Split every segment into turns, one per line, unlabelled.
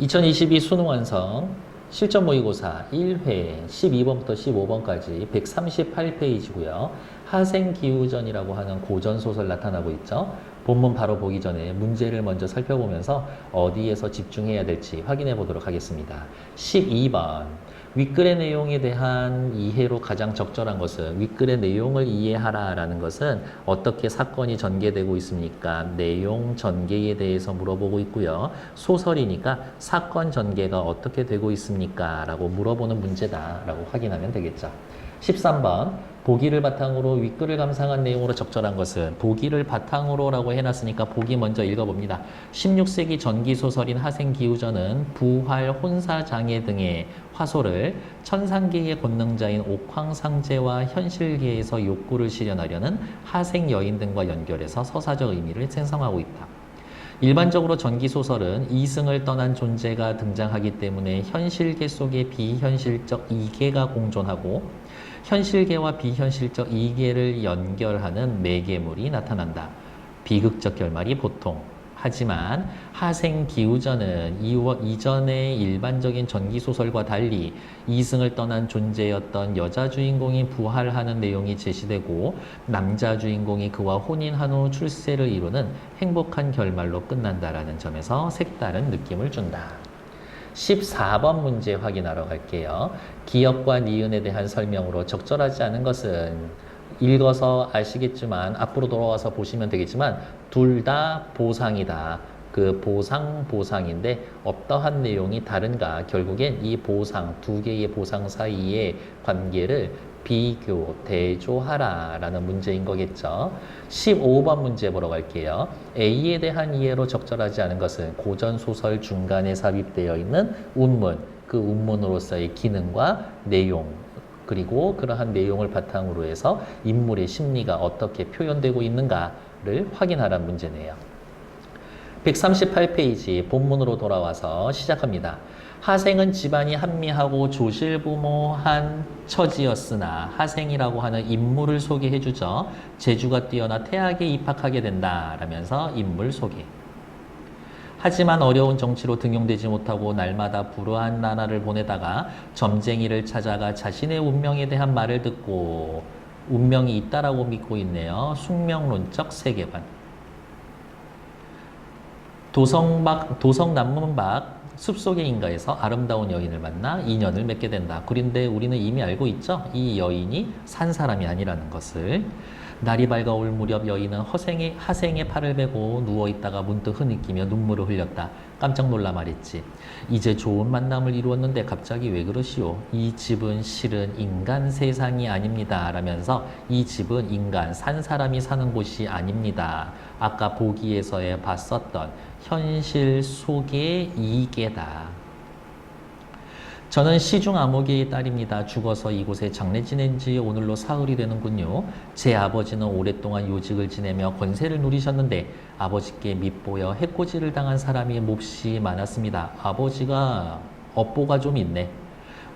2022 수능 완성 실전 모의고사 1회 12번부터 15번까지 138페이지고요. 하생기후전이라고 하는 고전소설 나타나고 있죠. 본문 바로 보기 전에 문제를 먼저 살펴보면서 어디에서 집중해야 될지 확인해 보도록 하겠습니다. 12번 윗글의 내용에 대한 이해로 가장 적절한 것은 윗글의 내용을 이해하라 라는 것은 어떻게 사건이 전개되고 있습니까? 내용 전개에 대해서 물어보고 있고요. 소설이니까 사건 전개가 어떻게 되고 있습니까? 라고 물어보는 문제다 라고 확인하면 되겠죠. 13번 보기를 바탕으로 윗글을 감상한 내용으로 적절한 것은 보기를 바탕으로 라고 해놨으니까 보기 먼저 읽어봅니다. 16세기 전기소설인 하생기후전은 부활, 혼사장애 등의 화소를 천상계의 권능자인 옥황상제와 현실계에서 욕구를 실현하려는 하생여인 등과 연결해서 서사적 의미를 생성하고 있다. 일반적으로 전기소설은 이승을 떠난 존재가 등장하기 때문에 현실계 속에 비현실적 이계가 공존하고 현실계와 비현실적 이계를 연결하는 매개물이 나타난다. 비극적 결말이 보통. 하지만 하생기후전은 이전의 일반적인 전기소설과 달리 이승을 떠난 존재였던 여자 주인공이 부활하는 내용이 제시되고 남자 주인공이 그와 혼인한 후 출세를 이루는 행복한 결말로 끝난다라는 점에서 색다른 느낌을 준다. 14번 문제 확인하러 갈게요. 기역과 니은에 대한 설명으로 적절하지 않은 것은 읽어서 아시겠지만 앞으로 돌아와서 보시면 되겠지만 둘 다 보상이다. 그 보상인데 어떠한 내용이 다른가? 결국엔 이 보상, 두 개의 보상 사이의 관계를 비교, 대조하라 라는 문제인 거겠죠. 15번 문제 보러 갈게요. A에 대한 이해로 적절하지 않은 것은 고전소설 중간에 삽입되어 있는 운문, 그 운문으로서의 기능과 내용, 그리고 그러한 내용을 바탕으로 해서 인물의 심리가 어떻게 표현되고 있는가를 확인하라는 문제네요. 138페이지 본문으로 돌아와서 시작합니다. 하생은 집안이 한미하고 조실부모한 처지였으나 하생이라고 하는 인물을 소개해 주죠. 재주가 뛰어나 태학에 입학하게 된다 라면서 인물 소개. 하지만 어려운 정치로 등용되지 못하고 날마다 불우한 나날을 보내다가 점쟁이를 찾아가 자신의 운명에 대한 말을 듣고 운명이 있다라고 믿고 있네요. 숙명론적 세계관. 도성남문 밖 숲속의 인가에서 아름다운 여인을 만나 인연을 맺게 된다. 그런데 우리는 이미 알고 있죠? 이 여인이 산 사람이 아니라는 것을. 날이 밝아올 무렵 여인은 하생의 팔을 베고 누워있다가 문득 흐느끼며 눈물을 흘렸다. 깜짝 놀라 말했지. 이제 좋은 만남을 이루었는데 갑자기 왜 그러시오? 이 집은 실은 인간 세상이 아닙니다. 라면서 이 집은 인간, 산 사람이 사는 곳이 아닙니다. 아까 보기에서의 봤었던 현실 속의 이계다. 저는 시중 아무개의 딸입니다. 죽어서 이곳에 장례 지낸 지 오늘로 사흘이 되는군요. 제 아버지는 오랫동안 요직을 지내며 권세를 누리셨는데 아버지께 밉보여 해코지를 당한 사람이 몹시 많았습니다. 아버지가 업보가 좀 있네.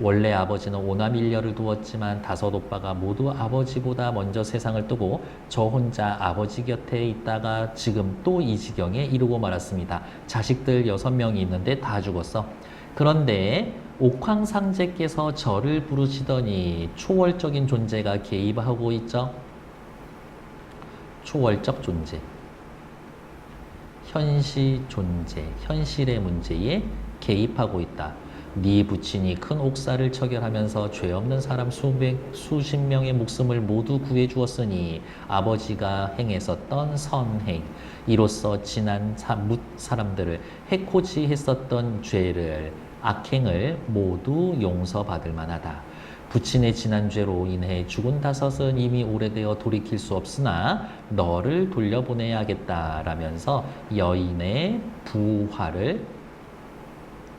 원래 아버지는 오남일녀를 두었지만 다섯 오빠가 모두 아버지보다 먼저 세상을 뜨고 저 혼자 아버지 곁에 있다가 지금 또 이 지경에 이르고 말았습니다. 자식들 6명이 있는데 다 죽었어. 그런데 옥황상제께서 저를 부르시더니 초월적인 존재가 개입하고 있죠. 초월적 존재. 현실 존재, 현실의 문제에 개입하고 있다. 네 부친이 큰 옥사를 처결하면서 죄 없는 사람 수십 명의 목숨을 모두 구해 주었으니 아버지가 행했었던 선행, 이로써 지난 사람들을 해코지했었던 죄를 악행을 모두 용서받을 만하다. 부친의 지난 죄로 인해 죽은 다섯은 이미 오래되어 돌이킬 수 없으나 너를 돌려보내야겠다라면서 여인의 부활을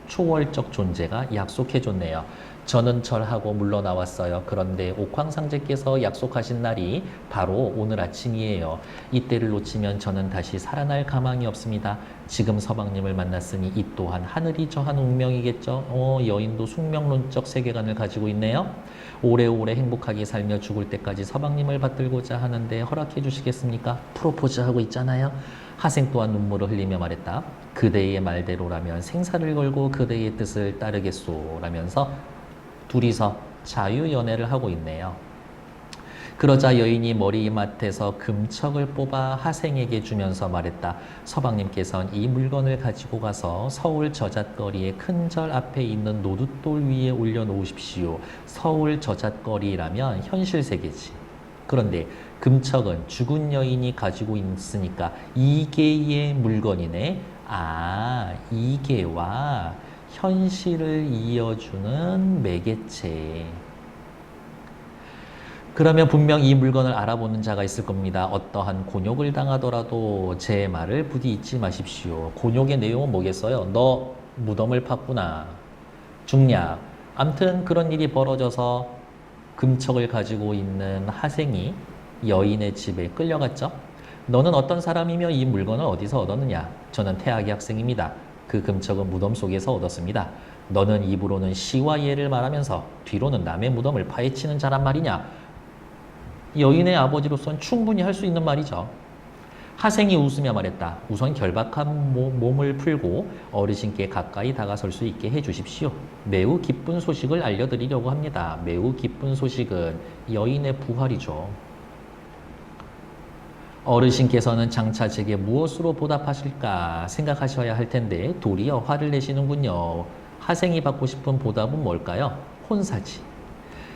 초월적 존재가 약속해줬네요. 저는 절하고 물러나왔어요. 그런데 옥황상제께서 약속하신 날이 바로 오늘 아침이에요. 이때를 놓치면 저는 다시 살아날 가망이 없습니다. 지금 서방님을 만났으니 이 또한 하늘이 저한 운명이겠죠. 여인도 숙명론적 세계관을 가지고 있네요. 오래오래 행복하게 살며 죽을 때까지 서방님을 받들고자 하는데 허락해 주시겠습니까? 프로포즈하고 있잖아요. 하생 또한 눈물을 흘리며 말했다. 그대의 말대로라면 생사를 걸고 그대의 뜻을 따르겠소 라면서 둘이서 자유연애를 하고 있네요. 그러자 여인이 머리맡에서 금척을 뽑아 하생에게 주면서 말했다. 서방님께서는 이 물건을 가지고 가서 서울 저잣거리의 큰 절 앞에 있는 노둣돌 위에 올려놓으십시오. 서울 저잣거리라면 현실 세계지. 그런데 금척은 죽은 여인이 가지고 있으니까 이계의 물건이네. 아, 이계와 현실을 이어주는 매개체. 그러면 분명 이 물건을 알아보는 자가 있을 겁니다. 어떠한 곤욕을 당하더라도 제 말을 부디 잊지 마십시오. 곤욕의 내용은 뭐겠어요? 너 무덤을 팠구나. 중략. 암튼 그런 일이 벌어져서 금척을 가지고 있는 하생이 여인의 집에 끌려갔죠. 너는 어떤 사람이며 이 물건을 어디서 얻었느냐? 저는 태학의 학생입니다. 그 금척은 무덤 속에서 얻었습니다. 너는 입으로는 시와 예를 말하면서 뒤로는 남의 무덤을 파헤치는 자란 말이냐? 여인의 아버지로서는 충분히 할 수 있는 말이죠. 하생이 웃으며 말했다. 우선 결박한 몸을 풀고 어르신께 가까이 다가설 수 있게 해주십시오. 매우 기쁜 소식을 알려드리려고 합니다. 매우 기쁜 소식은 여인의 부활이죠. 어르신께서는 장차 제게 무엇으로 보답하실까 생각하셔야 할 텐데 도리어 화를 내시는군요. 하생이 받고 싶은 보답은 뭘까요? 혼사지.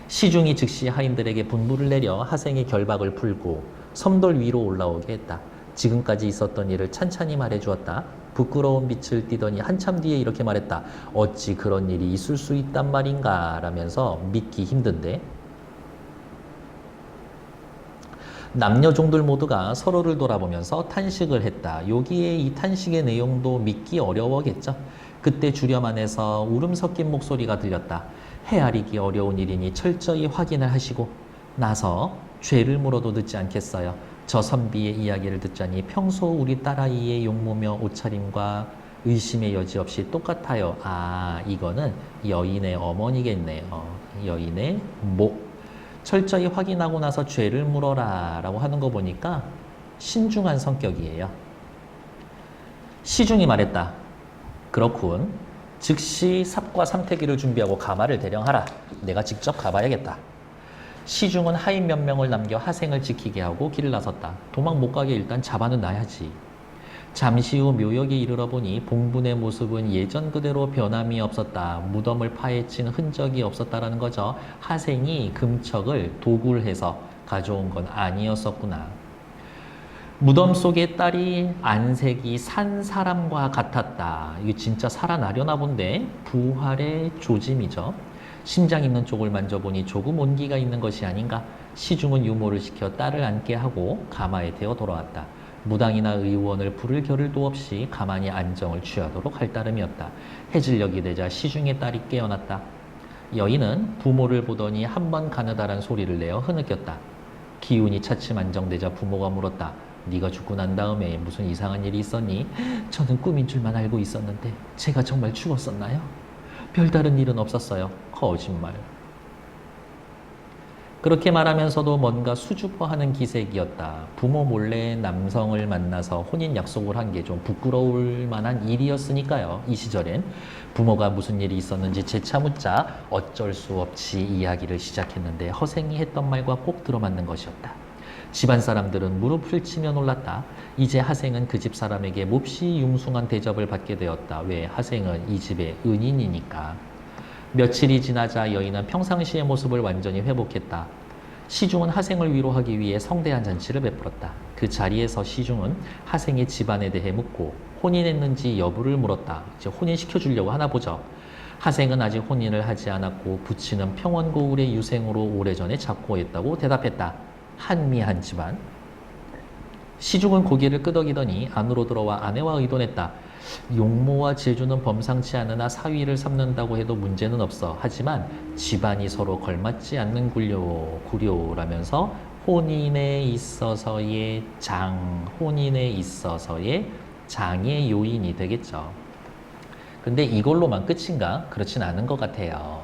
시중이 즉시 하인들에게 분부를 내려 하생의 결박을 풀고 섬돌 위로 올라오게 했다. 지금까지 있었던 일을 찬찬히 말해주었다. 부끄러운 빛을 띠더니 한참 뒤에 이렇게 말했다. 어찌 그런 일이 있을 수 있단 말인가 라면서 믿기 힘든데 남녀 종들 모두가 서로를 돌아보면서 탄식을 했다. 여기에 이 탄식의 내용도 믿기 어려워겠죠. 그때 주렴 안에서 울음 섞인 목소리가 들렸다. 헤아리기 어려운 일이니 철저히 확인을 하시고 나서 죄를 물어도 늦지 않겠어요. 저 선비의 이야기를 듣자니 평소 우리 딸아이의 용모며 옷차림과 의심의 여지 없이 똑같아요. 아, 이거는 여인의 어머니겠네요. 여인의 목. 철저히 확인하고 나서 죄를 물어라 라고 하는 거 보니까 신중한 성격이에요. 시중이 말했다. 그렇군. 즉시 삽과 삼태기를 준비하고 가마를 대령하라. 내가 직접 가봐야겠다. 시중은 하인 몇 명을 남겨 하생을 지키게 하고 길을 나섰다. 도망 못 가게 일단 잡아는 놔야지. 잠시 후 묘역에 이르러 보니 봉분의 모습은 예전 그대로 변함이 없었다. 무덤을 파헤친 흔적이 없었다라는 거죠. 하생이 금척을 도굴 해서 가져온 건 아니었었구나. 무덤 속의 딸이 안색이 산 사람과 같았다. 이게 진짜 살아나려나 본데 부활의 조짐이죠. 심장 있는 쪽을 만져보니 조금 온기가 있는 것이 아닌가. 시중은 유모를 시켜 딸을 안게 하고 가마에 대어 돌아왔다. 무당이나 의원을 부를 겨를도 없이 가만히 안정을 취하도록 할 따름이었다. 해질녘이 되자 시중의 딸이 깨어났다. 여인은 부모를 보더니 한번 가느다란 소리를 내어 흐느꼈다. 기운이 차츰 안정되자 부모가 물었다. 네가 죽고 난 다음에 무슨 이상한 일이 있었니? 저는 꿈인 줄만 알고 있었는데 제가 정말 죽었었나요? 별다른 일은 없었어요. 거짓말. 그렇게 말하면서도 뭔가 수줍어하는 기색이었다. 부모 몰래 남성을 만나서 혼인 약속을 한 게 좀 부끄러울 만한 일이었으니까요. 이 시절엔 부모가 무슨 일이 있었는지 재차 묻자 어쩔 수 없이 이야기를 시작했는데 허생이 했던 말과 꼭 들어맞는 것이었다. 집안 사람들은 무릎을 치며 놀랐다. 이제 하생은 그 집 사람에게 몹시 융숭한 대접을 받게 되었다. 왜? 하생은 이 집의 은인이니까. 며칠이 지나자 여인은 평상시의 모습을 완전히 회복했다. 시중은 하생을 위로하기 위해 성대한 잔치를 베풀었다. 그 자리에서 시중은 하생의 집안에 대해 묻고 혼인했는지 여부를 물었다. 이제 혼인시켜주려고 하나 보죠. 하생은 아직 혼인을 하지 않았고 부친은 평원고을의 유생으로 오래전에 작고했다고 대답했다. 한미한 집안. 시중은 고개를 끄덕이더니 안으로 들어와 아내와 의논했다. 용모와 재주는 범상치 않으나 사위를 삼는다고 해도 문제는 없어. 하지만 집안이 서로 걸맞지 않는 구려라면서 혼인에 있어서의 혼인에 있어서의 장의 요인이 되겠죠. 근데 이걸로만 끝인가? 그렇진 않은 것 같아요.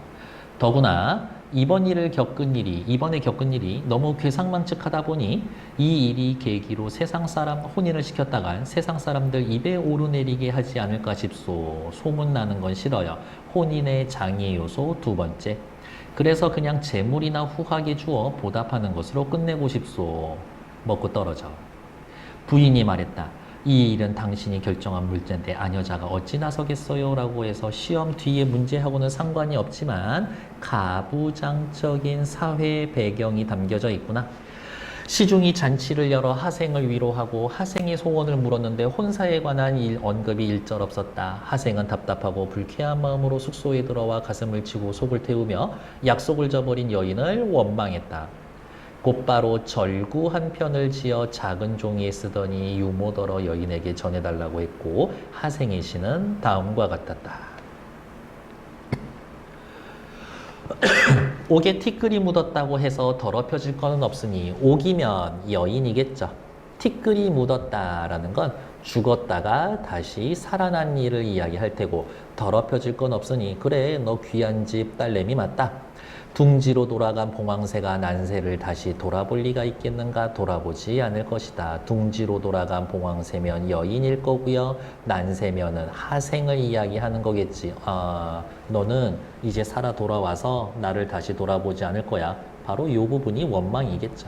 더구나 이번에 겪은 일이 너무 괴상망측하다 보니 이 일이 계기로 세상 사람 혼인을 시켰다간 세상 사람들 입에 오르내리게 하지 않을까 싶소. 소문나는 건 싫어요. 혼인의 장애 요소 두 번째. 그래서 그냥 재물이나 후하게 주어 보답하는 것으로 끝내고 싶소. 먹고 떨어져. 부인이 말했다. 이 일은 당신이 결정한 문제인데 아녀자가 어찌 나서겠어요? 라고 해서 시험 뒤에 문제하고는 상관이 없지만 가부장적인 사회 배경이 담겨져 있구나. 시중이 잔치를 열어 하생을 위로하고 하생의 소원을 물었는데 혼사에 관한 언급이 일절 없었다. 하생은 답답하고 불쾌한 마음으로 숙소에 들어와 가슴을 치고 속을 태우며 약속을 저버린 여인을 원망했다. 곧바로 절구 한 편을 지어 작은 종이에 쓰더니 유모더러 여인에게 전해달라고 했고 하생의 시는 다음과 같았다. 옥에 티끌이 묻었다고 해서 더럽혀질 건 없으니 옥이면 여인이겠죠. 티끌이 묻었다라는 건 죽었다가 다시 살아난 일을 이야기할 테고 더럽혀질 건 없으니 그래 너 귀한 집 딸내미 맞다. 둥지로 돌아간 봉황새가 난새를 다시 돌아볼 리가 있겠는가? 돌아보지 않을 것이다. 둥지로 돌아간 봉황새면 여인일 거고요. 난새면은 하생을 이야기하는 거겠지. 아, 너는 이제 살아 돌아와서 나를 다시 돌아보지 않을 거야. 바로 이 부분이 원망이겠죠.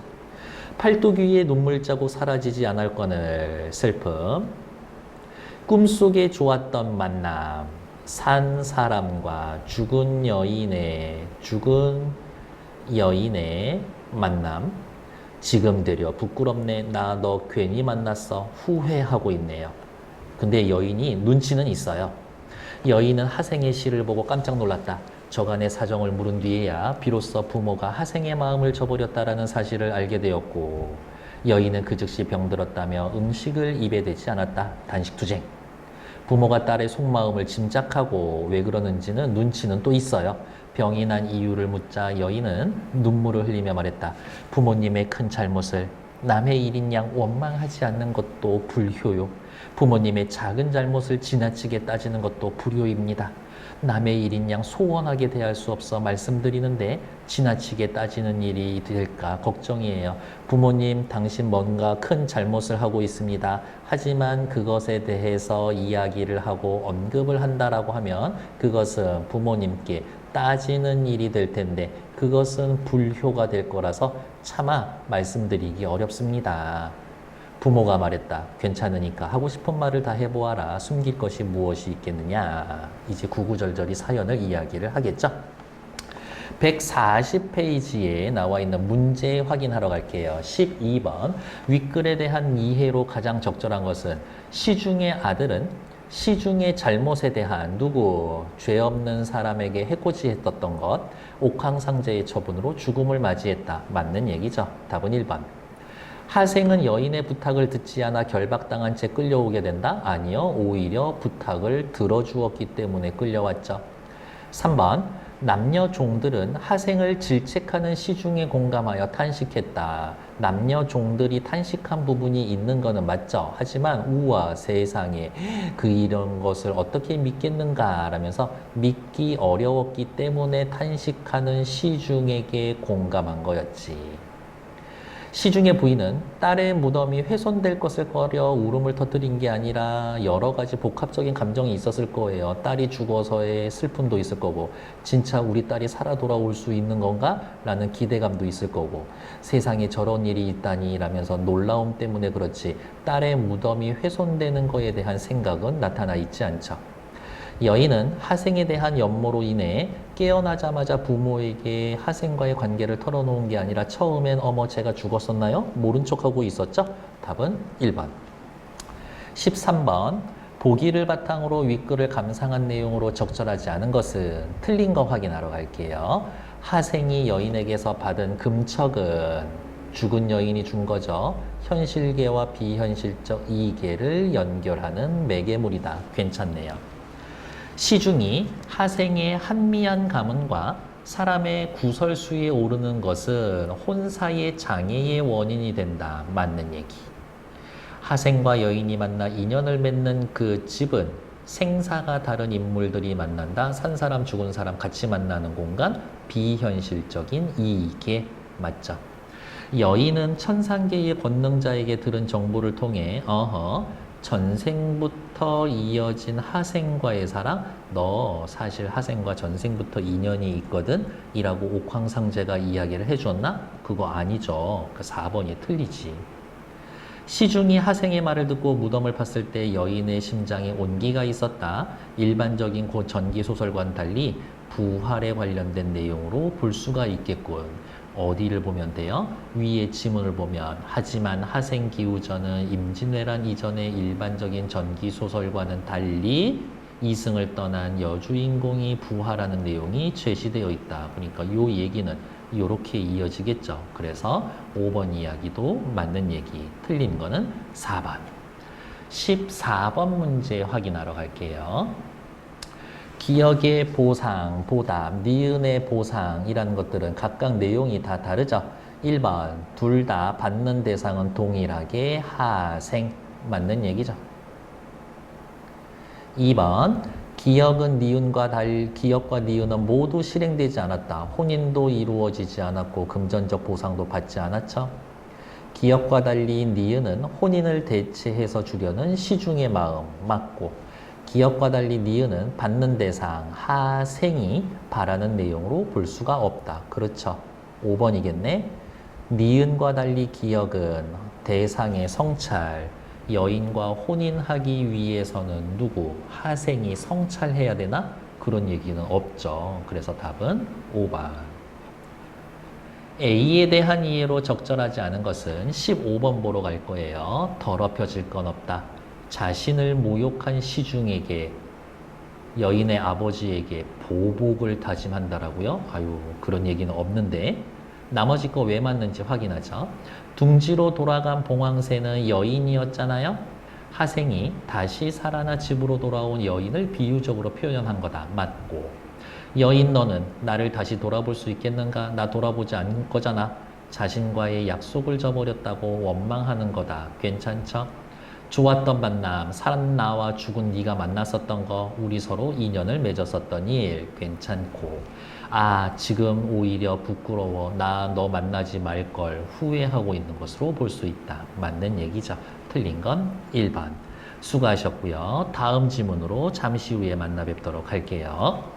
팔뚝 위에 눈물 자국 사라지지 않을 거늘 슬픔. 꿈속에 좋았던 만남. 산 사람과 죽은 여인의 만남. 지금 되려 부끄럽네. 나 너 괜히 만났어. 후회하고 있네요. 근데 여인이 눈치는 있어요. 여인은 하생의 시를 보고 깜짝 놀랐다. 저간의 사정을 물은 뒤에야 비로소 부모가 하생의 마음을 저버렸다라는 사실을 알게 되었고 여인은 그 즉시 병들었다며 음식을 입에 대지 않았다. 단식투쟁. 부모가 딸의 속마음을 짐작하고 왜 그러는지는 눈치는 또 있어요. 병이 난 이유를 묻자 여인은 눈물을 흘리며 말했다. 부모님의 큰 잘못을 남의 일인 양 원망하지 않는 것도 불효요. 부모님의 작은 잘못을 지나치게 따지는 것도 불효입니다. 남의 일인 양 소원하게 대할 수 없어 말씀드리는데 지나치게 따지는 일이 될까 걱정이에요. 부모님, 당신 뭔가 큰 잘못을 하고 있습니다. 하지만 그것에 대해서 이야기를 하고 언급을 한다라고 하면 그것은 부모님께 따지는 일이 될 텐데 그것은 불효가 될 거라서 차마 말씀드리기 어렵습니다. 부모가 말했다. 괜찮으니까 하고 싶은 말을 다 해보아라. 숨길 것이 무엇이 있겠느냐. 이제 구구절절히 사연을 이야기를 하겠죠. 140페이지에 나와 있는 문제 확인하러 갈게요. 12번. 윗글에 대한 이해로 가장 적절한 것은 시중의 아들은 시중의 잘못에 대한 죄 없는 사람에게 해코지했던 것, 옥황상제의 처분으로 죽음을 맞이했다. 맞는 얘기죠. 답은 1번. 하생은 여인의 부탁을 듣지 않아 결박당한 채 끌려오게 된다? 아니요. 오히려 부탁을 들어주었기 때문에 끌려왔죠. 3번. 남녀 종들은 하생을 질책하는 시중에 공감하여 탄식했다. 남녀 종들이 탄식한 부분이 있는 것은 맞죠. 하지만 우와 세상에 이런 것을 어떻게 믿겠는가 라면서 믿기 어려웠기 때문에 탄식하는 시중에게 공감한 거였지. 시중의 부인은 딸의 무덤이 훼손될 것을 꺼려 울음을 터뜨린 게 아니라 여러 가지 복합적인 감정이 있었을 거예요. 딸이 죽어서의 슬픔도 있을 거고 진짜 우리 딸이 살아 돌아올 수 있는 건가? 라는 기대감도 있을 거고 세상에 저런 일이 있다니 라면서 놀라움 때문에 그렇지 딸의 무덤이 훼손되는 거에 대한 생각은 나타나 있지 않죠. 여인은 하생에 대한 연모로 인해 깨어나자마자 부모에게 하생과의 관계를 털어놓은 게 아니라 처음엔 어머 제가 죽었었나요? 모른 척하고 있었죠? 답은 1번. 13번. 보기를 바탕으로 윗글을 감상한 내용으로 적절하지 않은 것은 틀린 거 확인하러 갈게요. 하생이 여인에게서 받은 금척은 죽은 여인이 준 거죠. 현실계와 비현실적 이계를 연결하는 매개물이다. 괜찮네요. 시중이 하생의 한미한 가문과 사람의 구설수에 오르는 것은 혼사의 장애의 원인이 된다. 맞는 얘기. 하생과 여인이 만나 인연을 맺는 그 집은 생사가 다른 인물들이 만난다. 산 사람, 죽은 사람 같이 만나는 공간. 비현실적인 이게 맞죠. 여인은 천상계의 권능자에게 들은 정보를 통해 전생부터 이어진 하생과의 사랑, 너 사실 하생과 전생부터 인연이 있거든? 이라고 옥황상제가 이야기를 해줬나? 그거 아니죠. 그 4번이 틀리지. 시중이 하생의 말을 듣고 무덤을 팠을 때 여인의 심장에 온기가 있었다. 일반적인 전기소설과는 달리 부활에 관련된 내용으로 볼 수가 있겠군. 어디를 보면 돼요? 위의 지문을 보면 하지만 하생기우전은 임진왜란 이전의 일반적인 전기소설과는 달리 이승을 떠난 여주인공이 부활하는 내용이 제시되어 있다. 그러니까 이 얘기는 이렇게 이어지겠죠. 그래서 5번 이야기도 맞는 얘기, 틀린 거는 4번. 14번 문제 확인하러 갈게요. 기억의 보상, 보답, 니은의 보상이라는 것들은 각각 내용이 다 다르죠. 1번, 둘 다 받는 대상은 동일하게 하생, 맞는 얘기죠. 2번, 기억과 니은은 모두 실행되지 않았다. 혼인도 이루어지지 않았고 금전적 보상도 받지 않았죠. 기억과 달리 니은은 혼인을 대체해서 주려는 시중의 마음, 맞고 기억과 달리 니은은 받는 대상, 하생이 바라는 내용으로 볼 수가 없다. 그렇죠. 5번이겠네. 니은과 달리 기억은 대상의 성찰, 여인과 혼인하기 위해서는 누구? 하생이 성찰해야 되나? 그런 얘기는 없죠. 그래서 답은 5번. A에 대한 이해로 적절하지 않은 것은 15번 보러 갈 거예요. 더럽혀질 건 없다. 자신을 모욕한 시중에게 여인의 아버지에게 보복을 다짐한다라고요? 아유, 그런 얘기는 없는데 나머지 거 왜 맞는지 확인하죠. 둥지로 돌아간 봉황새는 여인이었잖아요. 하생이 다시 살아나 집으로 돌아온 여인을 비유적으로 표현한 거다. 맞고. 여인 너는 나를 다시 돌아볼 수 있겠는가? 나 돌아보지 않을 거잖아. 자신과의 약속을 저버렸다고 원망하는 거다. 괜찮죠? 좋았던 만남, 산 나와 죽은 네가 만났었던 거, 우리 서로 인연을 맺었었던 일, 괜찮고. 아, 지금 오히려 부끄러워. 나 너 만나지 말걸 후회하고 있는 것으로 볼 수 있다. 맞는 얘기죠. 틀린 건 1번. 수고하셨고요. 다음 지문으로 잠시 후에 만나 뵙도록 할게요.